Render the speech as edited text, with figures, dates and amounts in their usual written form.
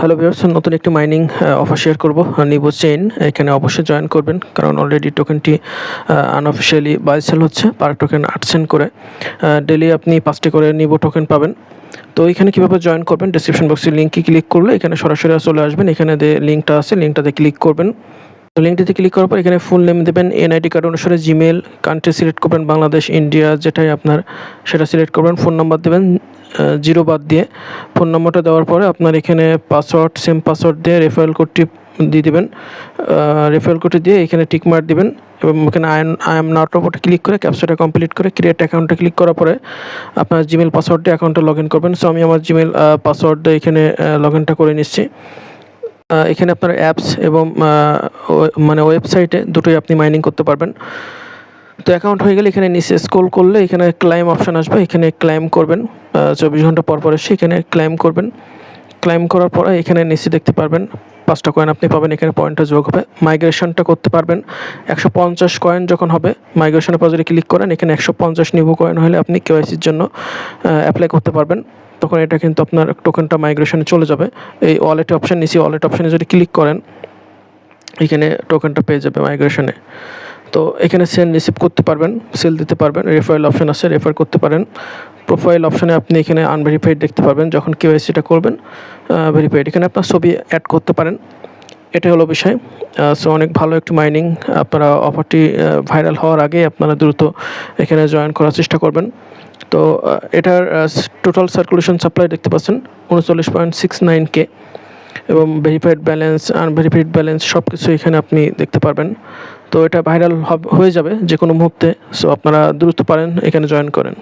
Hello viewers, নতুন একটি mining offer share করব। নিবো চেইন, এখানে অবশ্যই জয়েন করবেন কারণ অলরেডি টোকেনটি আনঅফিসিয়ালি বাই সেল হচ্ছে পার টোকেন 8 সেন্ট করে। ডেইলি আপনি 5টি করে নিবো টোকেন পাবেন। তো এখানে কীভাবে জয়েন করবেন, ডেসক্রিপশন বক্সে লিঙ্কে ক্লিক করলে এখানে সরাসরি চলে আসবেন। এখানে লিঙ্কটা আছে, লিঙ্কটাতে ক্লিক করবেন। তো লিঙ্কটিতে ক্লিক করার পর এখানে ফুল নেম দেবেন, এনআইডি কার্ড অনুসারে জিমেল, কান্ট্রি সিলেক্ট করবেন বাংলাদেশ, ইন্ডিয়া যেটাই আপনার সেটা সিলেক্ট করবেন। ফোন নাম্বার দেবেন 0 বাদ দিয়ে। ফোন নম্বরটা দেওয়ার পরে আপনার এখানে পাসওয়ার্ড, সেম পাসওয়ার্ড দিয়ে রেফারেল কোডটি দিয়ে দেবেন। রেফারেল কোডটি দিয়ে এখানে টিক মার্ক দিবেন এবং এখানে আই এম নট ওপরে ক্লিক করে ক্যাপচাটা কমপ্লিট করে ক্রিয়েট অ্যাকাউন্টে ক্লিক করার পরে আপনার জিমেল পাসওয়ার্ড দিয়ে অ্যাকাউন্টে লগ ইন করবেন। সো আমি আমার জিমেল পাসওয়ার্ড দিয়ে এখানে লগ ইনটা করে নিচ্ছি। এখানে আপনার অ্যাপস এবং মানে ওয়েবসাইটে দুটোই আপনি মাইনিং করতে পারবেন। তো অ্যাকাউন্ট হয়ে গেলে এখানে নিচে স্ক্রল করলে এখানে ক্লাইম অপশান আসবে, এখানে ক্লাইম করবেন। 24 ঘন্টা পর পর এসে এখানে ক্লাইম করবেন। ক্লাইম করার পরে এখানে নিচে দেখতে পারবেন 5টা কয়েন আপনি পাবেন, এখানে পয়েন্টটা যোগ হবে। মাইগ্রেশনটা করতে পারবেন 150 কয়েন যখন হবে, মাইগ্রেশনের পর যদি ক্লিক করেন এখানে 150 নিবো কয়েন হলে আপনি কেওয়াইসির জন্য অ্যাপ্লাই করতে পারবেন। তখন এটা কিন্তু আপনার টোকেনটা মাইগ্রেশনে চলে যাবে। এই ওয়ালেট অপশান, নিচে ওয়ালেট অপশানে যদি ক্লিক করেন এখানে টোকেনটা পেয়ে যাবে মাইগ্রেশনে। তো এখানে সেন্ড রিসিভ করতে পারবেন, সেল দিতে পারবেন। রেফারেল অপশান আছে, রেফার করতে পারেন। প্রোফাইল অপশানে আপনি এখানে আনভেরিফাইড দেখতে পারবেন, যখন কেওয়াইসিটা করবেন ভেরিফাইড। এখানে আপনার ছবি অ্যাড করতে পারেন। এটাই হলো বিষয়। সো অনেক ভালো একটি মাইনিং। আপনারা অফারটি ভাইরাল হওয়ার আগে আপনারা দ্রুত এখানে জয়েন করার চেষ্টা করবেন। তো এটার টোটাল সার্কুলেশন সাপ্লাই দেখতে পাচ্ছেন 39.69K এবং ভেরিফাইড ব্যালেন্স, আনভেরিফাইড ব্যালেন্স সব কিছু এখানে আপনি দেখতে পারবেন। তো এটা ভাইরাল হয়ে যাবে যে কোনো মুহূর্তে। সো আপনারা দ্রুত পারেন এখানে জয়েন করেন।